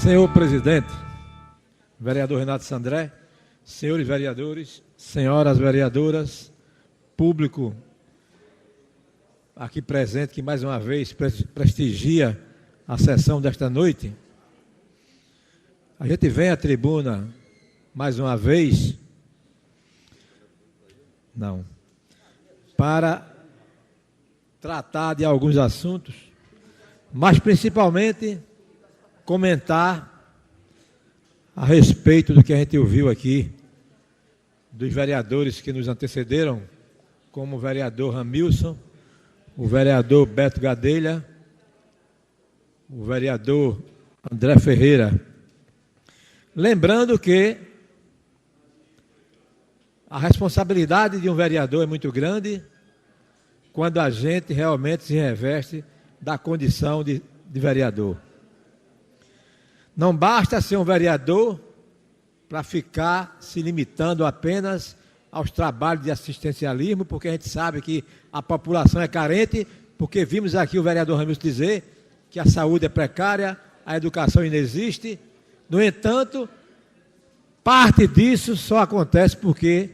Senhor presidente, vereador Renato Sandré, senhores vereadores, senhoras vereadoras, público aqui presente que mais uma vez prestigia a sessão desta noite, a gente vem à tribuna mais uma vez, para tratar de alguns assuntos, mas principalmente comentar a respeito do que a gente ouviu aqui dos vereadores que nos antecederam, como o vereador Ramilson, o vereador Beto Gadelha, o vereador André Ferreira. Lembrando que a responsabilidade de um vereador é muito grande quando a gente realmente se reveste da condição de vereador. Não basta ser um vereador para ficar se limitando apenas aos trabalhos de assistencialismo, porque a gente sabe que a população é carente, porque vimos aqui o vereador Ramilson dizer que a saúde é precária, a educação ainda existe. No entanto, parte disso só acontece porque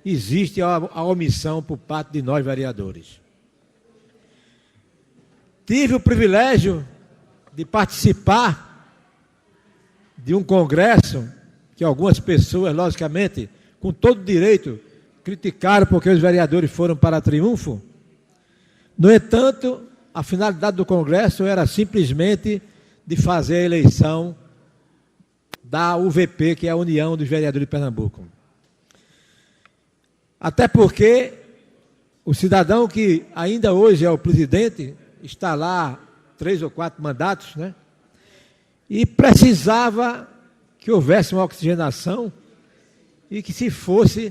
existe a omissão por parte de nós vereadores. Tive o privilégio de participar de um congresso que algumas pessoas, logicamente, com todo direito, criticaram porque os vereadores foram para triunfo. No entanto, a finalidade do congresso era simplesmente de fazer a eleição da UVP, que é a União dos Vereadores de Pernambuco. Até porque o cidadão que ainda hoje é o presidente, está lá 3 ou 4 mandatos, né? E precisava que houvesse uma oxigenação e que se fosse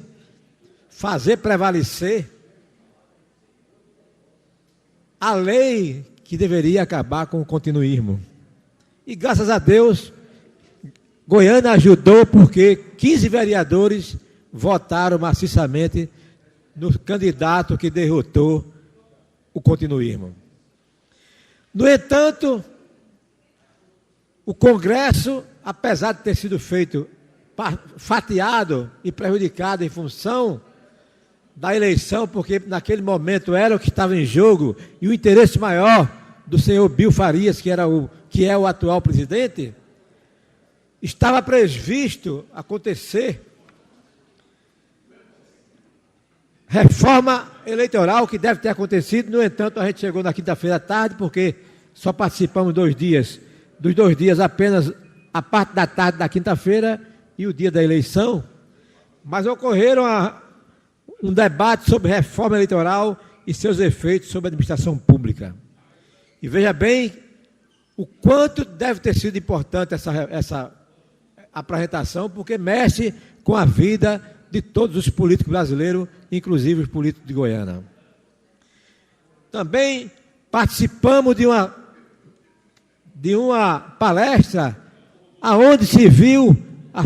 fazer prevalecer a lei que deveria acabar com o continuismo. E graças a Deus, Goiânia ajudou porque 15 vereadores votaram maciçamente no candidato que derrotou o continuismo. No entanto, o Congresso, apesar de ter sido feito fatiado e prejudicado em função da eleição, porque naquele momento era o que estava em jogo e o interesse maior do senhor Bill Farias, que é o atual presidente, estava previsto acontecer reforma eleitoral que deve ter acontecido. No entanto, a gente chegou na quinta-feira à tarde, porque só participamos 2 dias, dos 2 dias apenas a parte da tarde da quinta-feira e o dia da eleição, mas ocorreram um debate sobre reforma eleitoral e seus efeitos sobre a administração pública. E veja bem o quanto deve ter sido importante essa apresentação, porque mexe com a vida de todos os políticos brasileiros, inclusive os políticos de Goiânia. Também participamos de uma palestra aonde se viu a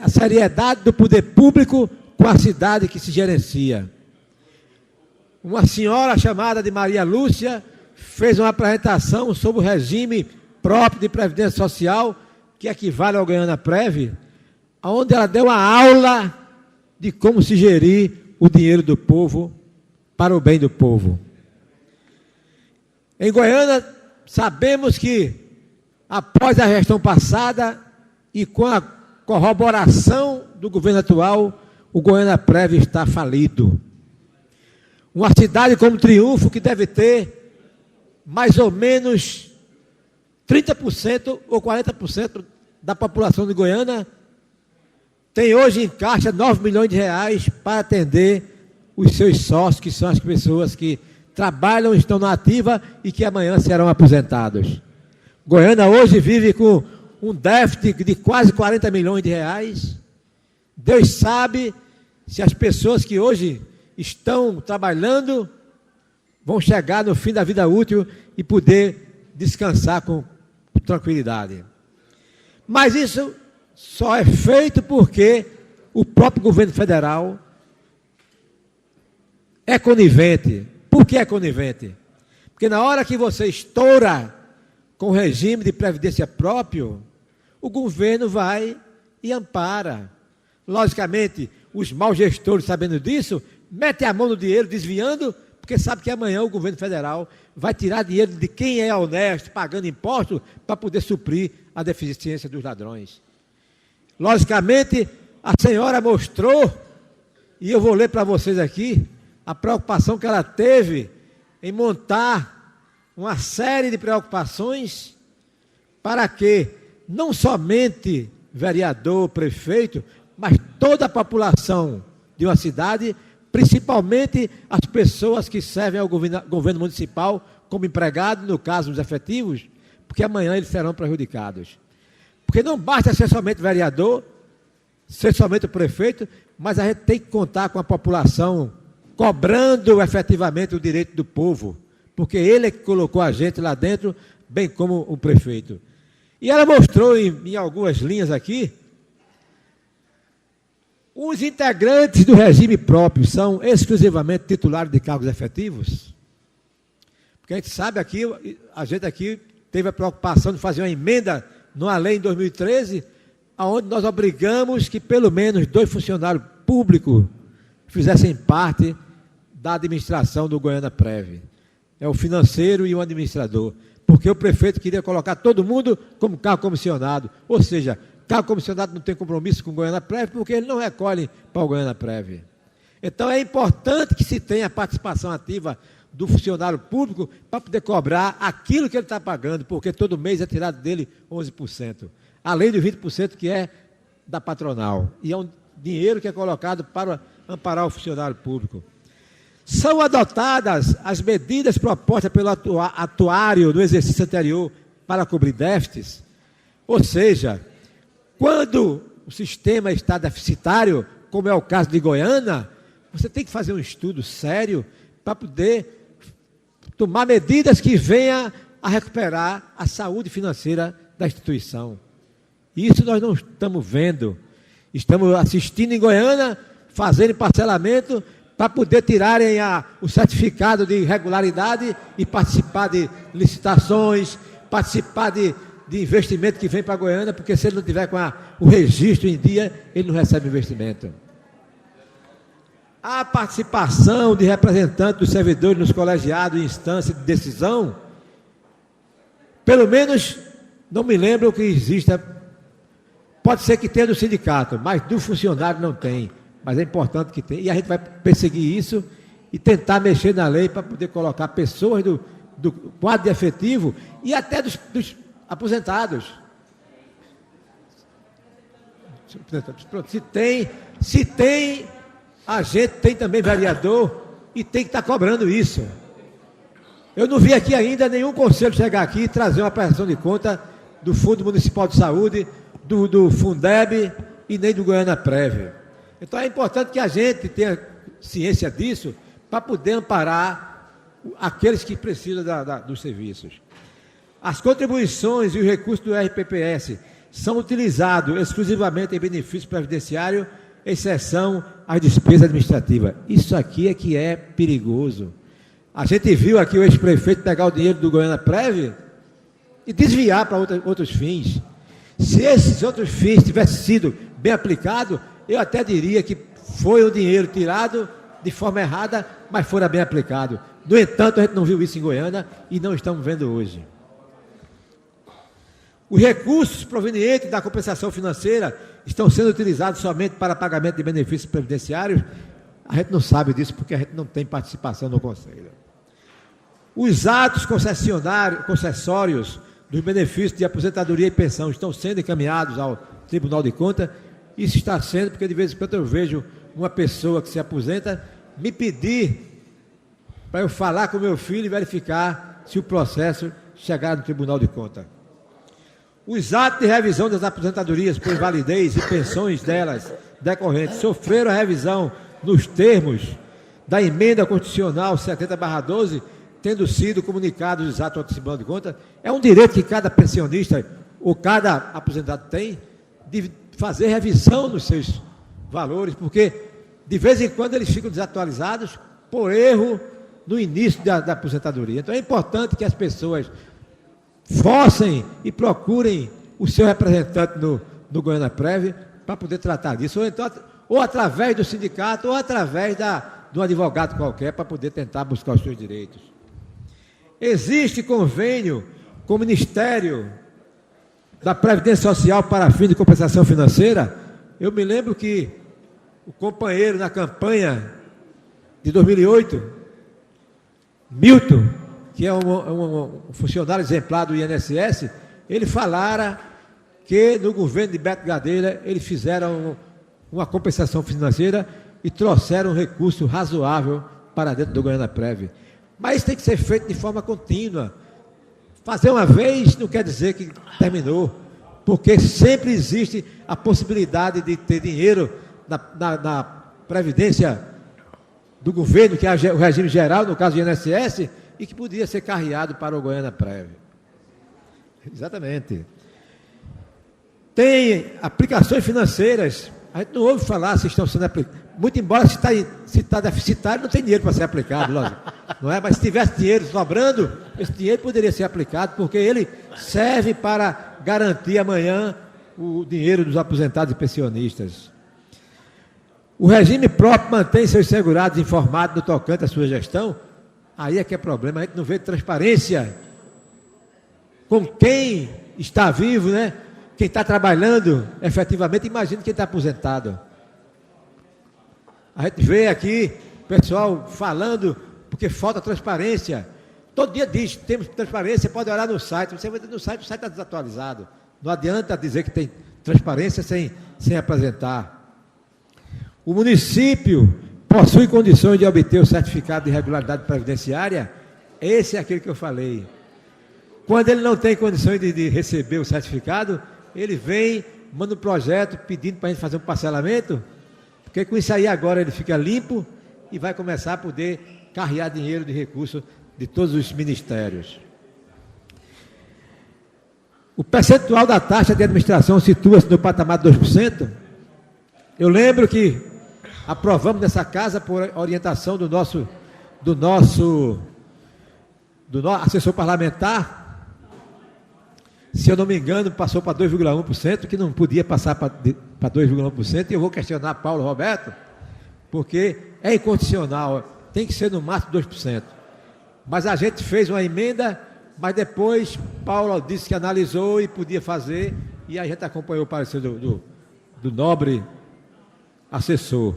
seriedade do poder público com a cidade que se gerencia. Uma senhora chamada de Maria Lúcia fez uma apresentação sobre o regime próprio de previdência social, que equivale ao Goiânia Prev, onde ela deu uma aula de como se gerir o dinheiro do povo para o bem do povo. Em Goiânia, sabemos que, após a gestão passada e com a corroboração do governo atual, o Goiânia Prev está falido. Uma cidade como Triunfo, que deve ter mais ou menos 30% ou 40% da população de Goiânia, tem hoje em caixa 9 milhões de reais para atender os seus sócios, que são as pessoas que trabalham, estão na ativa e que amanhã serão aposentados. Goiânia hoje vive com um déficit de quase 40 milhões de reais. Deus sabe se as pessoas que hoje estão trabalhando vão chegar no fim da vida útil e poder descansar com tranquilidade. Mas isso só é feito porque o próprio governo federal é conivente. Por que é conivente? Porque na hora que você estoura com o regime de previdência próprio, o governo vai e ampara. Logicamente, os maus gestores, sabendo disso, metem a mão no dinheiro, desviando, porque sabe que amanhã o governo federal vai tirar dinheiro de quem é honesto, pagando impostos, para poder suprir a deficiência dos ladrões. Logicamente, a senhora mostrou, e eu vou ler para vocês aqui, a preocupação que ela teve em montar uma série de preocupações para que não somente vereador, prefeito, mas toda a população de uma cidade, principalmente as pessoas que servem ao governo municipal como empregados, no caso os efetivos, porque amanhã eles serão prejudicados. Porque não basta ser somente vereador, ser somente o prefeito, mas a gente tem que contar com a população cobrando efetivamente o direito do povo, porque ele é que colocou a gente lá dentro, bem como o prefeito. E ela mostrou em algumas linhas aqui, os integrantes do regime próprio são exclusivamente titulares de cargos efetivos? Porque a gente sabe aqui, a gente aqui teve a preocupação de fazer uma emenda numa lei em 2013, onde nós obrigamos que pelo menos 2 funcionários públicos fizessem parte da administração do Goiânia-Prev. É o financeiro e o administrador. Porque o prefeito queria colocar todo mundo como cargo comissionado. Ou seja, cargo comissionado não tem compromisso com o Goiânia-Prev, porque ele não recolhe para o Goiânia-Prev. Então é importante que se tenha a participação ativa do funcionário público para poder cobrar aquilo que ele está pagando, porque todo mês é tirado dele 11%. Além dos 20% que é da patronal. E é um dinheiro que é colocado para amparar o funcionário público. São adotadas as medidas propostas pelo atuário do exercício anterior para cobrir déficits. Ou seja, quando o sistema está deficitário, como é o caso de Goiânia, você tem que fazer um estudo sério para poder tomar medidas que venham a recuperar a saúde financeira da instituição. Isso nós não estamos vendo. Estamos assistindo em Goiânia, fazendo parcelamento, para poder tirarem o certificado de regularidade e participar de licitações, participar de investimento que vem para Goiânia, porque se ele não tiver com o registro em dia, ele não recebe investimento. A participação de representantes dos servidores nos colegiados em instância de decisão, pelo menos não me lembro que exista, pode ser que tenha do sindicato, mas do funcionário não tem. Mas é importante que tenha, e a gente vai perseguir isso e tentar mexer na lei para poder colocar pessoas do quadro de efetivo e até dos aposentados. Se tem, a gente tem também vereador e tem que estar cobrando isso. Eu não vi aqui ainda nenhum conselho chegar aqui e trazer uma prestação de conta do Fundo Municipal de Saúde, do Fundeb e nem do Goiânia-Prev. Então é importante que a gente tenha ciência disso para poder amparar aqueles que precisam dos serviços. As contribuições e os recursos do RPPS são utilizados exclusivamente em benefício previdenciário, exceção às despesas administrativas. Isso aqui é que é perigoso. A gente viu aqui o ex-prefeito pegar o dinheiro do Goiânia-Prev e desviar para outros fins. Se esses outros fins tivessem sido bem aplicados, eu até diria que foi um dinheiro tirado de forma errada, mas fora bem aplicado. No entanto, a gente não viu isso em Goiânia e não estamos vendo hoje. Os recursos provenientes da compensação financeira estão sendo utilizados somente para pagamento de benefícios previdenciários. A gente não sabe disso porque a gente não tem participação no Conselho. Os atos concessórios dos benefícios de aposentadoria e pensão estão sendo encaminhados ao Tribunal de Contas. Isso está sendo porque de vez em quando eu vejo uma pessoa que se aposenta me pedir para eu falar com meu filho e verificar se o processo chegar no Tribunal de Contas. Os atos de revisão das aposentadorias por invalidez e pensões delas decorrentes sofreram a revisão nos termos da emenda constitucional 70/12, tendo sido comunicados os atos ao Tribunal de Contas. É um direito que cada pensionista ou cada aposentado tem de fazer revisão nos seus valores, porque de vez em quando eles ficam desatualizados por erro no início da aposentadoria. Então é importante que as pessoas forcem e procurem o seu representante no Goiânia Prev para poder tratar disso, ou através do sindicato, ou através de um advogado qualquer para poder tentar buscar os seus direitos. Existe convênio com o Ministério da Previdência Social para fim de compensação financeira. Eu me lembro que o companheiro na campanha de 2008, Milton, que é um funcionário exemplar do INSS, ele falara que no governo de Beto Gadelha eles fizeram uma compensação financeira e trouxeram um recurso razoável para dentro do Goiânia Prev. Mas isso tem que ser feito de forma contínua. Fazer uma vez não quer dizer que terminou, porque sempre existe a possibilidade de ter dinheiro na Previdência do governo, que é o regime geral, no caso do INSS, e que podia ser carreado para o Goiânia Prev. Exatamente. Tem aplicações financeiras, a gente não ouve falar se estão sendo aplicadas. Muito embora se está deficitário, não tem dinheiro para ser aplicado, lógico. Não é? Mas se tivesse dinheiro sobrando, esse dinheiro poderia ser aplicado, porque ele serve para garantir amanhã o dinheiro dos aposentados e pensionistas. O regime próprio mantém seus segurados informados no tocante à sua gestão. Aí é que é problema, a gente não vê transparência com quem está vivo, né? Quem está trabalhando efetivamente, imagina quem está aposentado. A gente vê aqui o pessoal falando porque falta transparência. Todo dia diz, temos transparência, pode olhar no site. Você vai no site, o site está desatualizado. Não adianta dizer que tem transparência sem apresentar. O município possui condições de obter o certificado de regularidade previdenciária. Esse é aquele que eu falei. Quando ele não tem condições de receber o certificado, ele vem, manda um projeto pedindo para a gente fazer um parcelamento, porque com isso aí agora ele fica limpo e vai começar a poder carregar dinheiro de recurso de todos os ministérios. O percentual da taxa de administração situa-se no patamar de 2%. Eu lembro que aprovamos nessa casa por orientação do nosso assessor parlamentar. Se eu não me engano, passou para 2,1%, que não podia passar para 2,1%, e eu vou questionar Paulo Roberto, porque é incondicional, tem que ser no máximo 2%. Mas a gente fez uma emenda, mas depois Paulo disse que analisou e podia fazer, e a gente acompanhou o parecer do nobre assessor.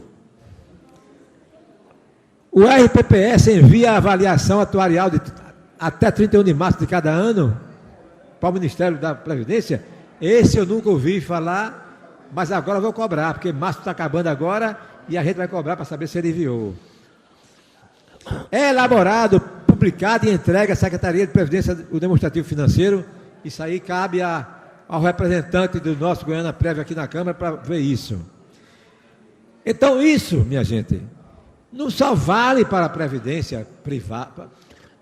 O RPPS envia a avaliação atuarial até 31 de março de cada ano para o Ministério da Previdência. Esse eu nunca ouvi falar, mas agora eu vou cobrar, porque março está acabando agora e a gente vai cobrar para saber se ele enviou. É elaborado, publicado e entregue à Secretaria de Previdência o demonstrativo financeiro. Isso aí cabe ao representante do nosso Goiânia Prev aqui na Câmara para ver isso. Então isso, minha gente, não só vale para a Previdência privada.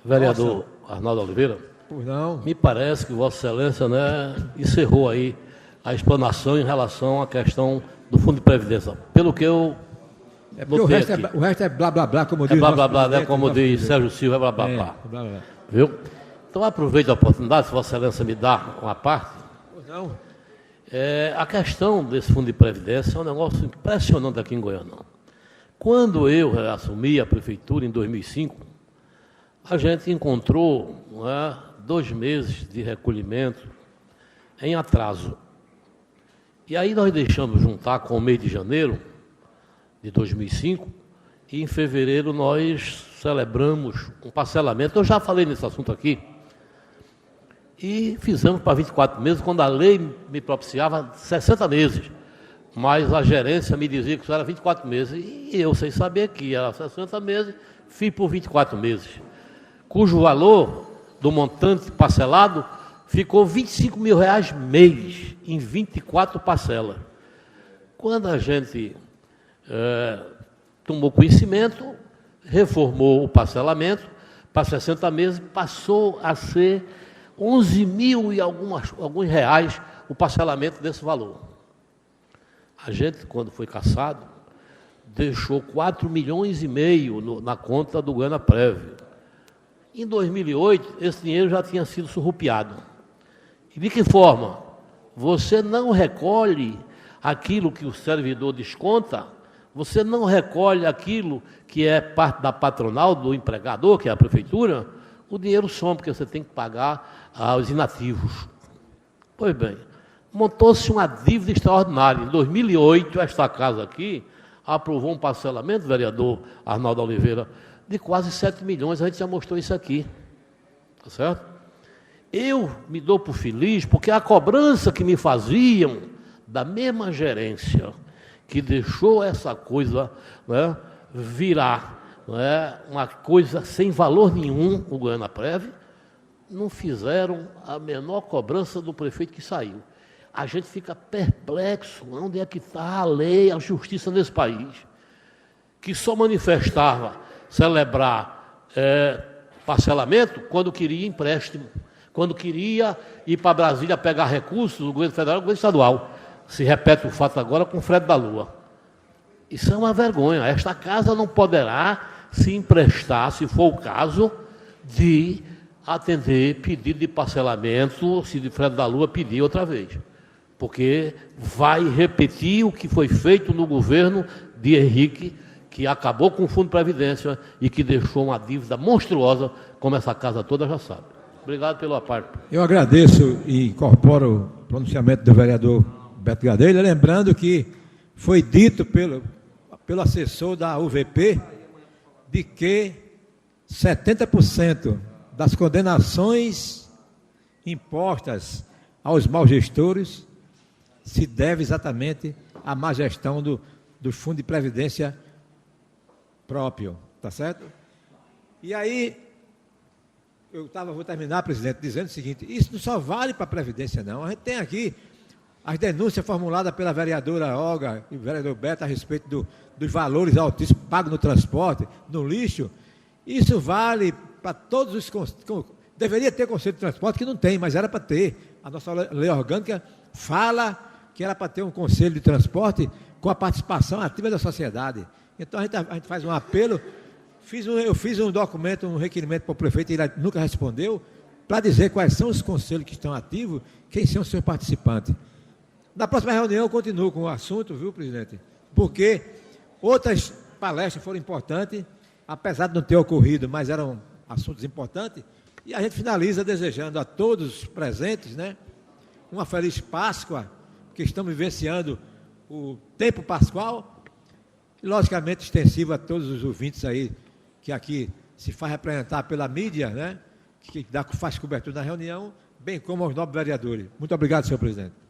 Vereador Arnaldo Oliveira, pois não. Me parece que Vossa Excelência, né, encerrou aí a explanação em relação à questão do Fundo de Previdência. Pelo que eu notei aqui. O resto é blá blá blá, como diz. É blá blá blá, né, como diz Sérgio Silva, é blá blá blá. Blá, blá. Viu? Então aproveito a oportunidade, se Vossa Excelência me dá uma parte. Pois não. A questão desse Fundo de Previdência é um negócio impressionante aqui em Goiânia. Quando eu assumi a prefeitura em 2005, a gente encontrou 2 meses de recolhimento em atraso. E aí nós deixamos juntar com o mês de janeiro de 2005 e em fevereiro nós celebramos um parcelamento. Eu já falei nesse assunto aqui. E fizemos para 24 meses, quando a lei me propiciava 60 meses. Mas a gerência me dizia que isso era 24 meses. E eu, sem saber que era 60 meses, fiz por 24 meses. Cujo valor do montante parcelado ficou R$25 mil mês, em 24 parcelas. Quando a gente tomou conhecimento, reformou o parcelamento para 60 meses, passou a ser 11 mil e alguns reais o parcelamento desse valor. A gente, quando foi cassado, deixou 4,5 milhões na conta do Goiânia Prev. Em 2008, esse dinheiro já tinha sido surrupiado. E de que forma? você não recolhe aquilo que o servidor desconta, você não recolhe aquilo que é parte da patronal, do empregador, que é a prefeitura, o dinheiro some, porque você tem que pagar aos inativos. Pois bem, montou-se uma dívida extraordinária. Em 2008, esta casa aqui aprovou um parcelamento, vereador Arnaldo Oliveira, de quase 7 milhões, a gente já mostrou isso aqui. Tá certo? Eu me dou por feliz porque a cobrança que me faziam da mesma gerência que deixou essa coisa, né, virar, né, uma coisa sem valor nenhum, o Goianaprev, não fizeram a menor cobrança do prefeito que saiu. A gente fica perplexo, onde é que está a lei, a justiça nesse país, que só manifestava celebrar parcelamento quando queria empréstimo, quando queria ir para Brasília pegar recursos do governo federal e do governo estadual. Se repete o fato agora com o Fred da Lua. Isso é uma vergonha. Esta casa não poderá se emprestar, se for o caso, de atender pedido de parcelamento, se de Fred da Lua pedir outra vez. Porque vai repetir o que foi feito no governo de Henrique, que acabou com o Fundo de Previdência e que deixou uma dívida monstruosa, como essa casa toda já sabe. Obrigado pela parte. Eu agradeço e incorporo o pronunciamento do vereador Beto Gadelha, lembrando que foi dito pelo assessor da UVP de que 70% das condenações impostas aos maus gestores se deve exatamente à má gestão do Fundo de Previdência próprio, tá certo? E aí, vou terminar, presidente, dizendo o seguinte: isso não só vale para a Previdência, não. A gente tem aqui as denúncias formuladas pela vereadora Olga e o vereador Beto a respeito dos valores altíssimos pagos no transporte, no lixo. Isso vale para todos os... Deveria ter Conselho de Transporte, que não tem, mas era para ter. A nossa lei orgânica fala que era para ter um Conselho de Transporte com a participação ativa da sociedade. Então, a gente faz um apelo. Eu fiz um documento, um requerimento para o prefeito, e ele nunca respondeu, para dizer quais são os conselhos que estão ativos, quem são os seus participantes. Na próxima reunião eu continuo com o assunto, viu, presidente? Porque outras palestras foram importantes, apesar de não ter ocorrido, mas eram assuntos importantes, e a gente finaliza desejando a todos os presentes, né, uma feliz Páscoa, que estamos vivenciando o tempo pascual, e logicamente extensivo a todos os ouvintes aí, que aqui se faz representar pela mídia, né, que faz cobertura na reunião, bem como aos nobres vereadores. Muito obrigado, senhor presidente.